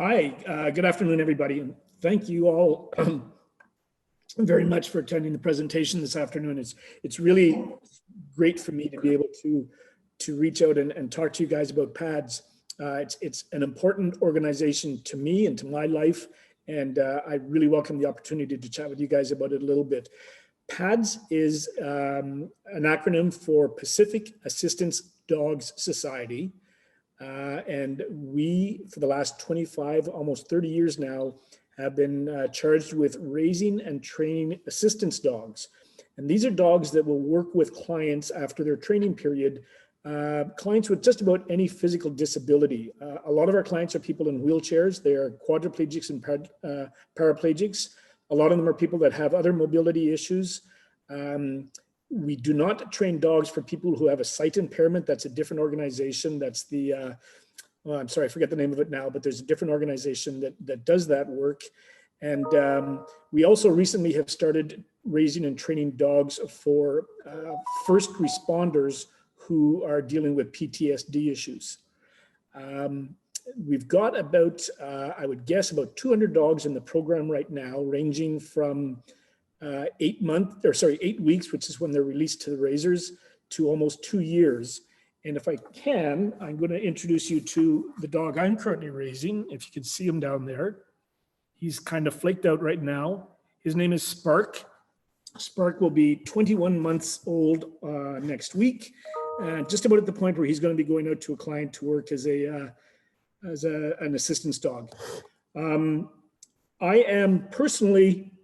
Hi, good afternoon, everybody. And thank you all very much for attending the presentation this afternoon. It's really great for me to be able to reach out and talk to you guys about PADS. It's an important organization to me and to my life, and I really welcome the opportunity to chat with you guys about it a little bit. PADS is an acronym for Pacific Assistance Dogs Society. And we, for the last 25, almost 30 years now, have been charged with raising and training assistance dogs. And these are dogs that will work with clients after their training period, clients with just about any physical disability. A lot of our clients are people in wheelchairs. They are quadriplegics and paraplegics. A lot of them are people that have other mobility issues. We do not train dogs for people who have a sight impairment. That's a different organization. That's the, well, I'm sorry, I forget the name of it now, but there's a different organization that does that work. And we also recently have started raising and training dogs for first responders who are dealing with PTSD issues. We've got about, I would guess, about 200 dogs in the program right now, ranging from 8 weeks, which is when they're released to the raisers, to almost 2 years. And if I can, I'm going to introduce you to the dog I'm currently raising. If you can see him down there, he's kind of flaked out right now. His name is Spark. Spark will be 21 months old next week, just about at the point where he's going to be going out to a client to work as an assistance dog. I am personally,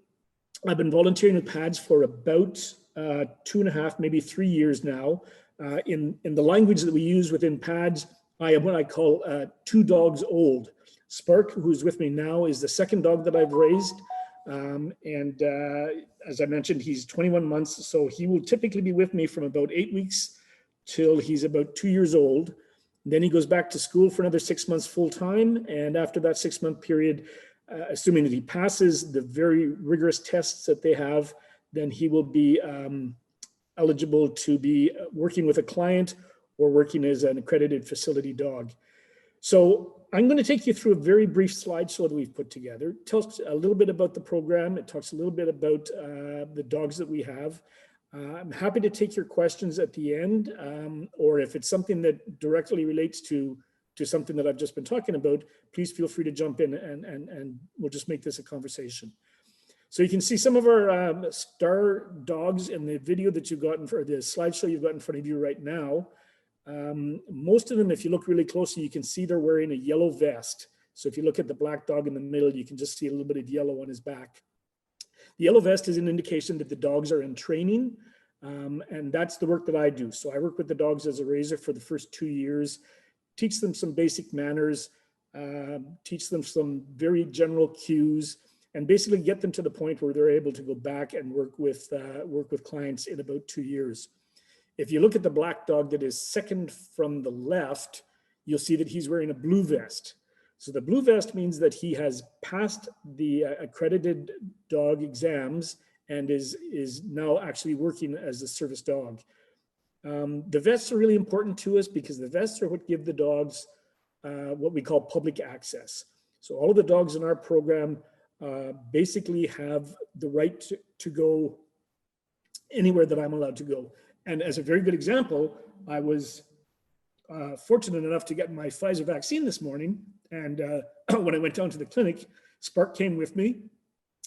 I've been volunteering with PADS for about 2.5, maybe 3 years now. In the language that we use within PADS, I am what I call 2 dogs old. Spark, who's with me now, is the second dog that I've raised. As I mentioned, he's 21 months, so he will typically be with me from about 8 weeks till he's about 2 years old. Then he goes back to school for another 6 months full time. And after that 6-month period, assuming that he passes the very rigorous tests that they have, then he will be eligible to be working with a client or working as an accredited facility dog. So I'm going to take you through a very brief slideshow that we've put together. It tells a little bit about the program. It talks a little bit about the dogs that we have. I'm happy to take your questions at the end, or if it's something that directly relates to something that I've just been talking about, please feel free to jump in and we'll just make this a conversation. So you can see some of our star dogs in the video that you've gotten, for the slideshow you've got in front of you right now. Most of them, if you look really closely, you can see they're wearing a yellow vest. So if you look at the black dog in the middle, you can just see a little bit of yellow on his back. The yellow vest is an indication that the dogs are in training, and that's the work that I do. So I work with the dogs as a raiser for the first 2 years, teach them some basic manners, teach them some very general cues, and basically get them to the point where they're able to go back and work with clients in about 2 years. If you look at the black dog that is second from the left, you'll see that he's wearing a blue vest. So the blue vest means that he has passed the accredited dog exams and is now actually working as a service dog. The vests are really important to us because the vests are what give the dogs what we call public access. So all of the dogs in our program basically have the right to go anywhere that I'm allowed to go. And as a very good example, I was fortunate enough to get my Pfizer vaccine this morning. And when I went down to the clinic, Spark came with me.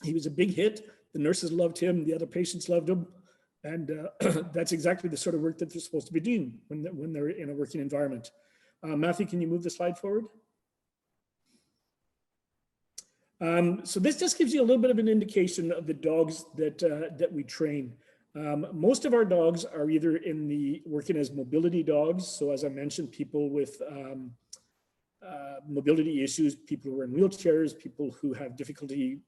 He was a big hit. The nurses loved him. The other patients loved him. And that's exactly the sort of work that they're supposed to be doing when they're in a working environment. Matthew, can you move the slide forward? So this just gives you a little bit of an indication of the dogs that we train. Most of our dogs are either working as mobility dogs. So as I mentioned, people with mobility issues, people who are in wheelchairs, people who have difficulty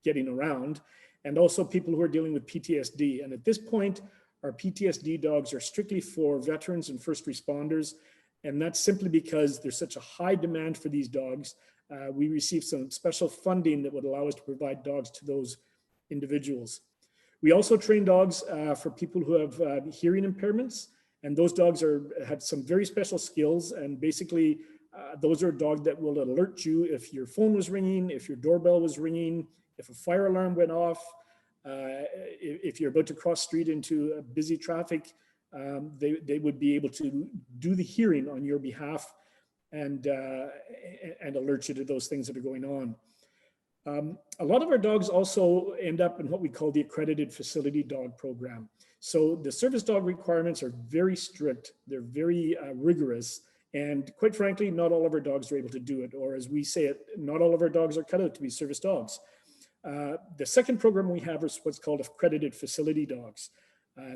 getting around, and also people who are dealing with PTSD. And at this point, our PTSD dogs are strictly for veterans and first responders. And that's simply because there's such a high demand for these dogs. We receive some special funding that would allow us to provide dogs to those individuals. We also train dogs for people who have hearing impairments, and those dogs have some very special skills. And basically, Those are dogs that will alert you if your phone was ringing, if your doorbell was ringing, if a fire alarm went off, if you're about to cross street into a busy traffic, they would be able to do the hearing on your behalf and alert you to those things that are going on. A lot of our dogs also end up in what we call the accredited facility dog program. So the service dog requirements are very strict. They're very rigorous. And quite frankly, not all of our dogs are able to do it. Or as we say it, not all of our dogs are cut out to be service dogs. The second program we have is what's called accredited facility dogs.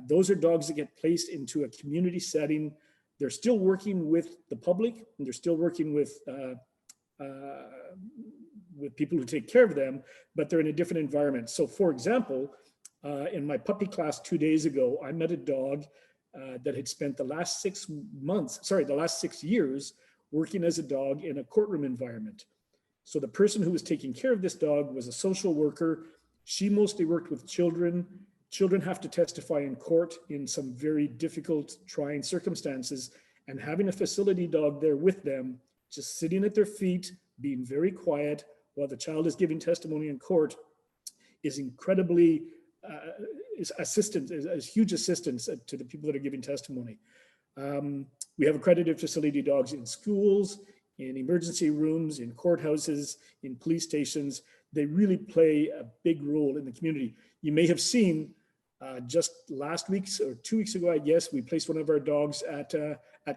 Those are dogs that get placed into a community setting. They're still working with the public, and they're still working with people who take care of them, but they're in a different environment. So for example, in my puppy class 2 days ago, I met a dog that had spent the last 6 years working as a dog in a courtroom environment. So the person who was taking care of this dog was a social worker. She mostly worked with children. Children have to testify in court in some very difficult, trying circumstances, and having a facility dog there with them, just sitting at their feet, being very quiet while the child is giving testimony in court, is incredibly is huge assistance to the people that are giving testimony. We have accredited facility dogs in schools, in emergency rooms, in courthouses, in police stations. They really play a big role in the community. You may have seen just last week or 2 weeks ago, I guess, we placed one of our dogs at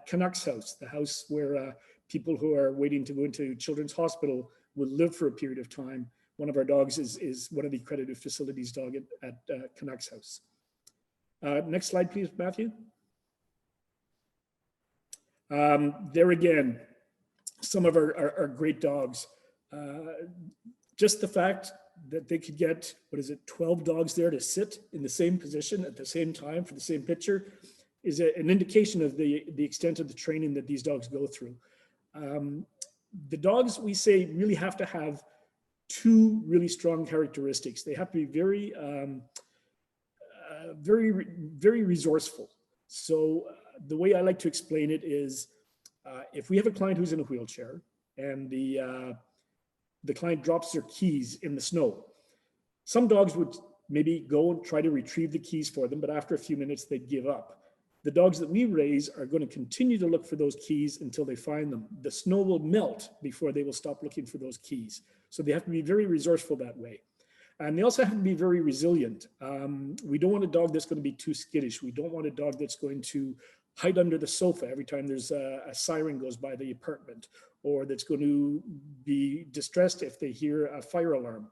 Canuck's house, the house where people who are waiting to go into Children's Hospital will live for a period of time. One of our dogs is one of the accredited facilities dog at Canuck's house. Next slide, please, Matthew. There again, some of our great dogs. Just the fact that they could get, 12 dogs there to sit in the same position at the same time for the same picture is an indication of the extent of the training that these dogs go through. The dogs, we say, really have to have two really strong characteristics. They have to be very, very resourceful. So the way I like to explain it is, if we have a client who's in a wheelchair and the client drops their keys in the snow, some dogs would maybe go and try to retrieve the keys for them, but after a few minutes they'd give up. The dogs that we raise are going to continue to look for those keys until they find them. The snow will melt before they will stop looking for those keys. So they have to be very resourceful that way. And they also have to be very resilient. We don't want a dog that's going to be too skittish. We don't want a dog that's going to hide under the sofa every time there's a siren goes by the apartment, or that's going to be distressed if they hear a fire alarm.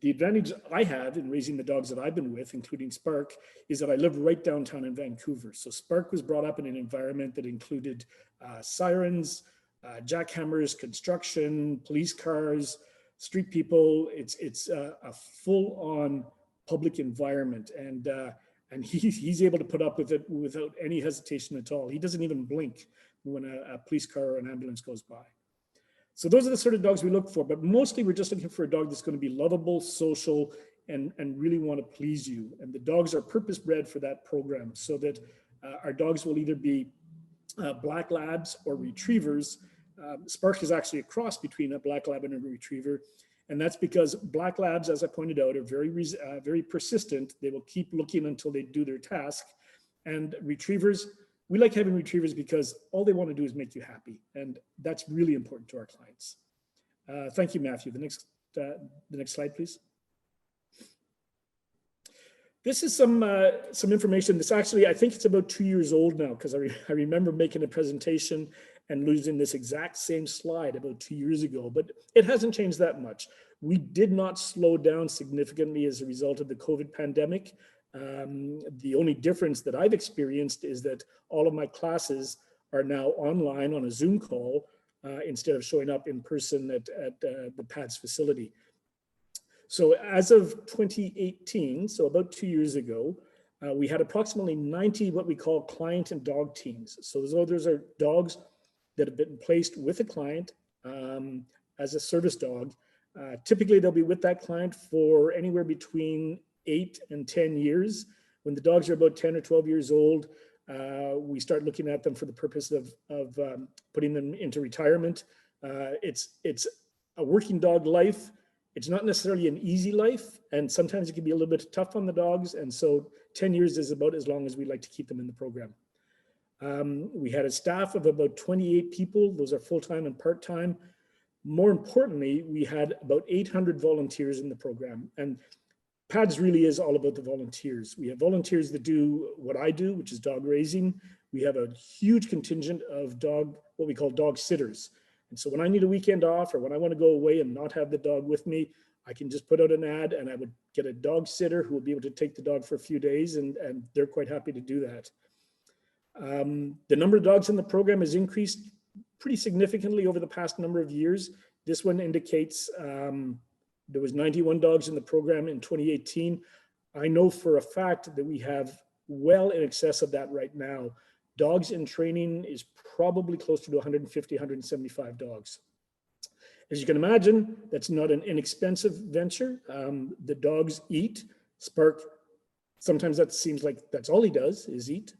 The advantage I have in raising the dogs that I've been with, including Spark, is that I live right downtown in Vancouver. So Spark was brought up in an environment that included sirens, jackhammers, construction, police cars, street people. It's a full-on public environment, and he's able to put up with it without any hesitation at all. He doesn't even blink when a police car or an ambulance goes by. So those are the sort of dogs we look for, but mostly we're just looking for a dog that's going to be lovable, social, and really want to please you. And the dogs are purpose-bred for that program, so that our dogs will either be black labs or retrievers. Spark is actually a cross between a black lab and a retriever. And that's because black labs, as I pointed out, are very persistent. They will keep looking until they do their task. And retrievers, we like having retrievers because all they want to do is make you happy. And that's really important to our clients. Thank you, Matthew. The next slide, please. This is some information. This actually, I think it's about 2 years old now, because I remember making a presentation and losing this exact same slide about 2 years ago, but it hasn't changed that much. We did not slow down significantly as a result of the COVID pandemic. The only difference that I've experienced is that all of my classes are now online on a Zoom call instead of showing up in person at the PADS facility. So as of 2018, so about 2 years ago, we had approximately 90 what we call client and dog teams. So those are dogs that have been placed with a client as a service dog. Typically, they'll be with that client for anywhere between 8 and 10 years. When the dogs are about 10 or 12 years old, we start looking at them for the purpose of putting them into retirement. It's a working dog life. It's not necessarily an easy life, and sometimes it can be a little bit tough on the dogs. And so 10 years is about as long as we like to keep them in the program. We had a staff of about 28 people. Those are full-time and part-time. More importantly, we had about 800 volunteers in the program. And PADS really is all about the volunteers. We have volunteers that do what I do, which is dog raising. We have a huge contingent of what we call dog sitters. And so when I need a weekend off, or when I want to go away and not have the dog with me, I can just put out an ad and I would get a dog sitter who will be able to take the dog for a few days, and they're quite happy to do that. The number of dogs in the program has increased pretty significantly over the past number of years. This one indicates there was 91 dogs in the program in 2018. I know for a fact that we have well in excess of that right now. Dogs in training is probably closer to 150, 175 dogs. As you can imagine, that's not an inexpensive venture. The dogs eat. Spark, sometimes that seems like that's all he does is eat.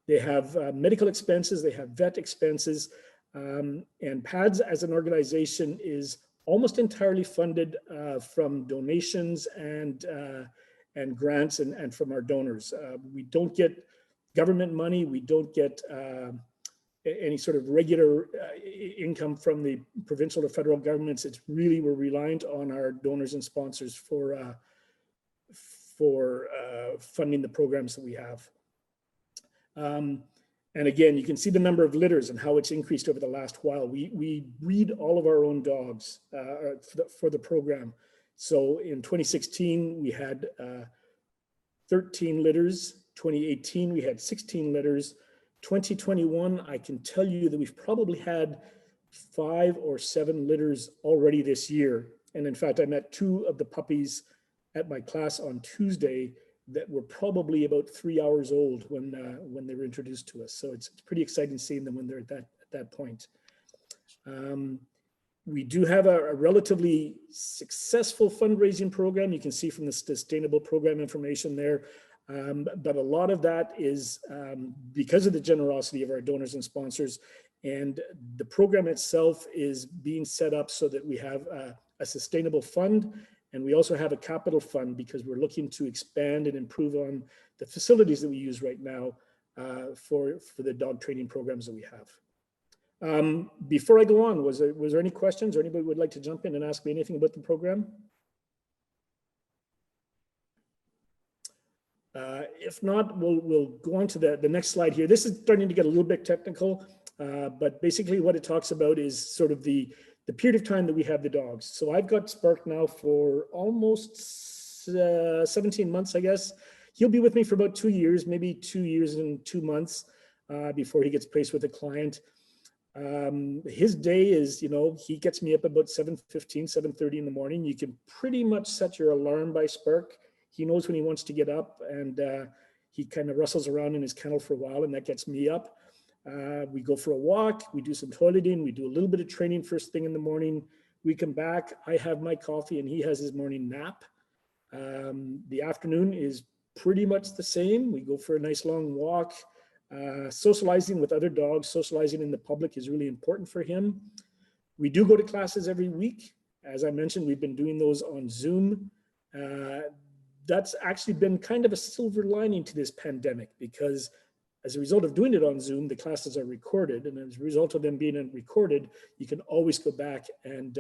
They have medical expenses, they have vet expenses, and PADS as an organization is almost entirely funded from donations and grants and from our donors. We don't get government money, we don't get any sort of regular income from the provincial or federal governments. It's really, we're reliant on our donors and sponsors for funding the programs that we have. And again, you can see the number of litters and how it's increased over the last while. We breed all of our own dogs for the program. So in 2016, we had 13 litters. 2018, we had 16 litters. 2021, I can tell you that we've probably had 5 or 7 litters already this year. And in fact, I met 2 of the puppies at my class on Tuesday that were probably about 3 hours old when they were introduced to us. So it's pretty exciting seeing them when they're at that point. We do have a relatively successful fundraising program. You can see from the sustainable program information there. But a lot of that is because of the generosity of our donors and sponsors, and the program itself is being set up so that we have a sustainable fund, and we also have a capital fund because we're looking to expand and improve on the facilities that we use right now for the dog training programs that we have. Before I go on, was there any questions, or anybody would like to jump in and ask me anything about the program? If not, we'll go on to the next slide here. This is starting to get a little bit technical, but basically what it talks about is sort of the period of time that we have the dogs. So I've got Spark now for almost 17 months, I guess. He'll be with me for about 2 years, maybe 2 years and 2 months before he gets placed with a client. His day is, he gets me up about 7:15, 7:30 in the morning. You can pretty much set your alarm by Spark. He knows when he wants to get up, and he kind of rustles around in his kennel for a while, and that gets me up. We go for a walk, we do some toileting, we do a little bit of training first thing in the morning. We come back, I have my coffee, and he has his morning nap. The afternoon is pretty much the same. We go for a nice long walk. Socializing with other dogs, socializing in the public is really important for him. We do go to classes every week. As I mentioned, we've been doing those on Zoom. That's actually been kind of a silver lining to this pandemic, because as a result of doing it on Zoom, the classes are recorded, and as a result of them being recorded, you can always go back and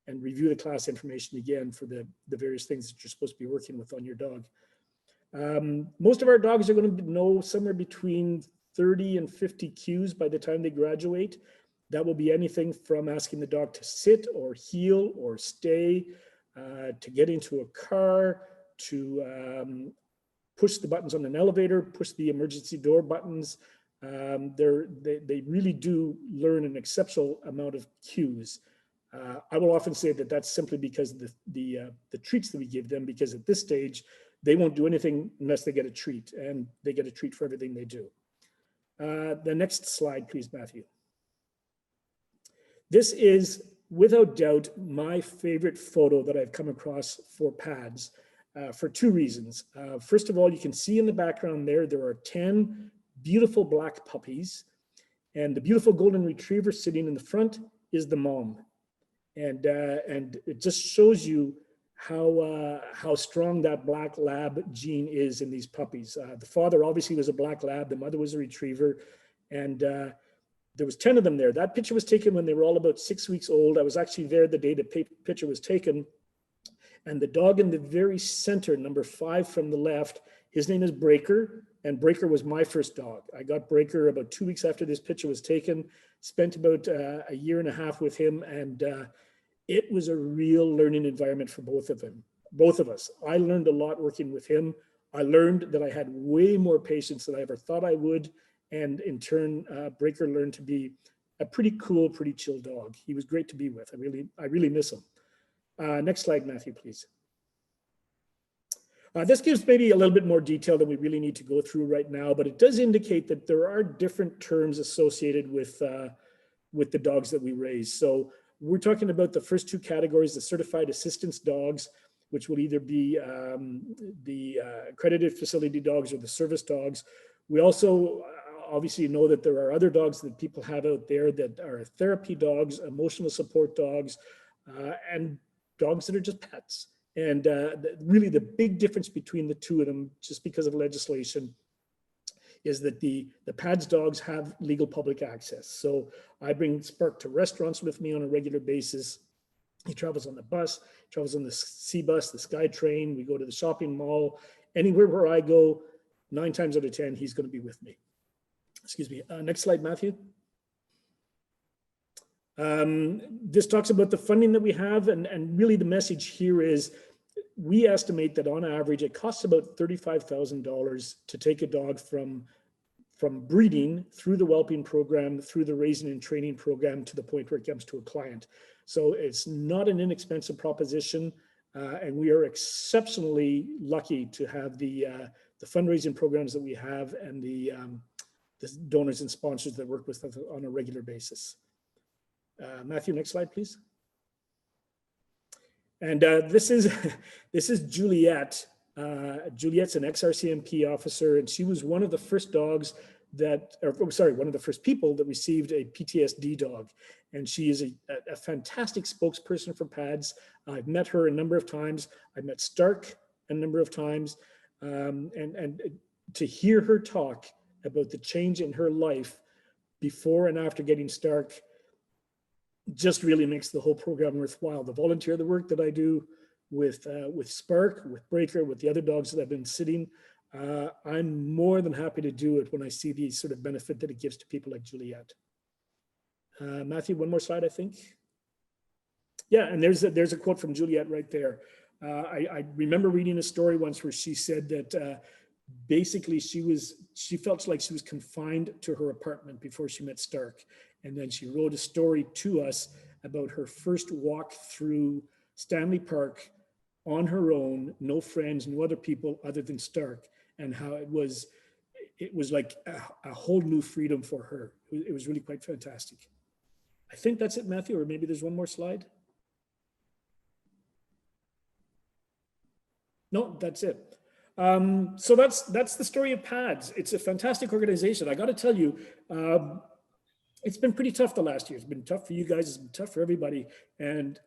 review the class information again for the various things that you're supposed to be working with on your dog. Most of our dogs are going to know somewhere between 30 and 50 cues by the time they graduate. That will be anything from asking the dog to sit or heel or stay, to get into a car, to push the buttons on an elevator, push the emergency door buttons. They really do learn an exceptional amount of cues. I will often say that that's simply because of the treats that we give them, because at this stage, they won't do anything unless they get a treat, and they get a treat for everything they do. The next slide, please, Matthew. This is, without doubt, my favorite photo that I've come across for PADS. for two reasons. First of all, you can see in the background there are 10 beautiful black puppies, and the beautiful golden retriever sitting in the front is the mom. And it just shows you how strong that black lab gene is in these puppies. The father obviously was a black lab, the mother was a retriever, and there was 10 of them there. That picture was taken when they were all about 6 weeks old. I was actually there the day the picture was taken. And the dog in the very center, number 5 from the left, his name is Breaker, and Breaker was my first dog. I got Breaker about 2 weeks after this picture was taken, spent about a year and a half with him, and it was a real learning environment for both of us. I learned a lot working with him. I learned that I had way more patience than I ever thought I would, and in turn, Breaker learned to be a pretty cool, pretty chill dog. He was great to be with. I really miss him. Next slide, Matthew, please. This gives maybe a little bit more detail than we really need to go through right now, but it does indicate that there are different terms associated with the dogs that we raise. So we're talking about the first two categories, the certified assistance dogs, which will either be the accredited facility dogs or the service dogs. We also obviously know that there are other dogs that people have out there that are therapy dogs, emotional support dogs, and dogs that are just pets. And really the big difference between the two of them, just because of legislation, is that the PADS dogs have legal public access. So I bring Spark to restaurants with me on a regular basis. He travels on the bus, travels on the C bus, the SkyTrain. We go to the shopping mall. Anywhere where I go, 9 times out of 10, he's going to be with me. Excuse me. Next slide, Matthew. This talks about the funding that we have, and really the message here is we estimate that on average it costs about $35,000 to take a dog from breeding through the whelping program, through the raising and training program to the point where it comes to a client. So it's not an inexpensive proposition, and we are exceptionally lucky to have the fundraising programs that we have and the donors and sponsors that work with us on a regular basis. Matthew, next slide, please. And this is Juliet. Juliet's an ex-RCMP officer, and she was one of the first dogs that, one of the first people that received a PTSD dog. And she is a fantastic spokesperson for PADS. I've met her a number of times. I've met Stark a number of times. And to hear her talk about the change in her life before and after getting Stark just really makes the whole program worthwhile. The work that I do with Spark, with Breaker, with the other dogs that I've been sitting, I'm more than happy to do it when I see the sort of benefit that it gives to people like Juliet. Matthew, one more slide, I think. Yeah, and there's a quote from Juliet right there. I remember reading a story once where she said that basically she felt like she was confined to her apartment before she met Stark. And then she wrote a story to us about her first walk through Stanley Park on her own, no friends, no other people other than Stark, and how it was like a whole new freedom for her. It was really quite fantastic. I think that's it, Matthew, or maybe there's one more slide. No, that's it. So that's the story of PADS. It's a fantastic organization. I got to tell you, it's been pretty tough the last year. It's been tough for you guys. It's been tough for everybody. And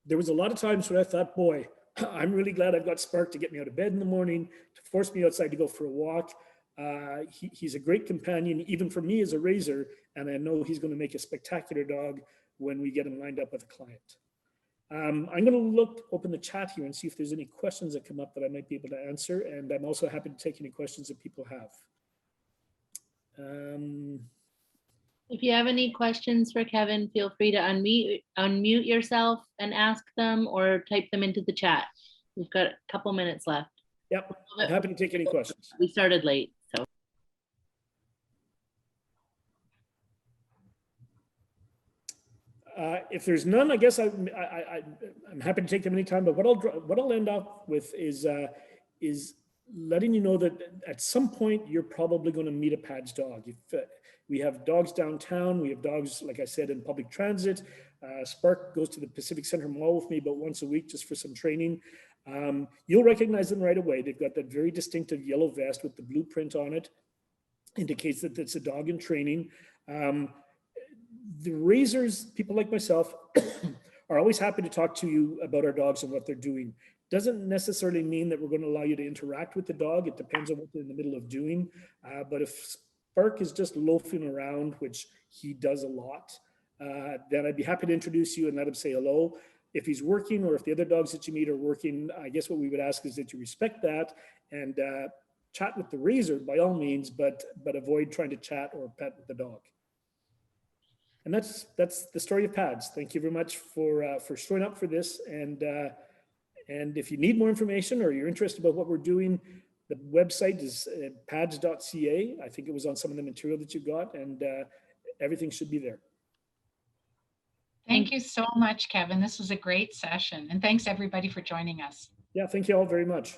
there was a lot of times when I thought, boy, I'm really glad I've got Spark to get me out of bed in the morning, to force me outside to go for a walk. He's a great companion, even for me as a raiser. And I know he's going to make a spectacular dog when we get him lined up with a client. I'm going to open the chat here and see if there's any questions that come up that I might be able to answer. And I'm also happy to take any questions that people have. If you have any questions for Kevin, feel free to unmute yourself and ask them, or type them into the chat. We've got a couple minutes left. Yep, I'm happy to take any questions. We started late, so. If there's none, I guess I'm happy to take them anytime. But what I'll end up with is letting you know that at some point you're probably going to meet a PADS dog. We have dogs downtown. We have dogs, like I said, in public transit. Spark goes to the Pacific Center Mall with me about once a week just for some training. You'll recognize them right away. They've got that very distinctive yellow vest with the blueprint on it. Indicates that it's a dog in training. The raisers, people like myself, are always happy to talk to you about our dogs and what they're doing. Doesn't necessarily mean that we're going to allow you to interact with the dog. It depends on what they're in the middle of doing. But if Spark is just loafing around, which he does a lot, then I'd be happy to introduce you and let him say hello. If he's working, or if the other dogs that you meet are working, I guess what we would ask is that you respect that and chat with the raiser by all means, but avoid trying to chat or pet with the dog. And that's the story of PADS. Thank you very much for showing up for this. And if you need more information or you're interested about what we're doing, the website is pads.ca. I think it was on some of the material that you got, and everything should be there. Thank you so much, Kevin. This was a great session. And thanks everybody for joining us. Yeah, thank you all very much.